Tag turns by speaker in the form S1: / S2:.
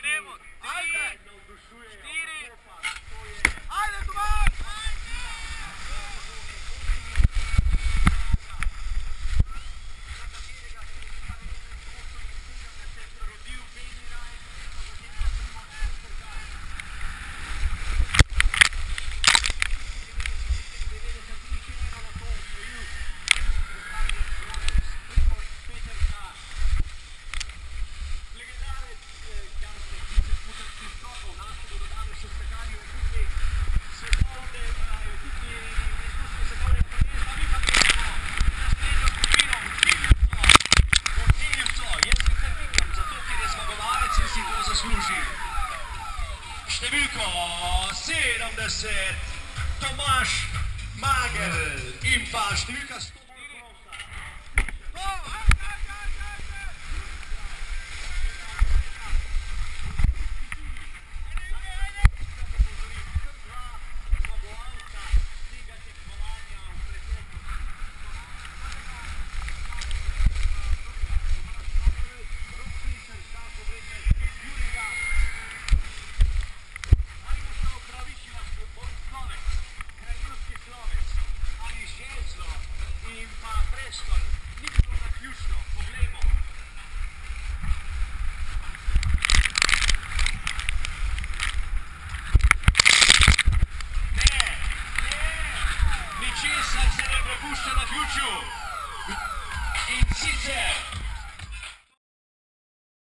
S1: gremo. Ajde! 4. Ajde, Tomaš!
S2: Številko 70, Tomaš Magel in pa številka 100. Ničesar se ne prepušča na ključu. In sicer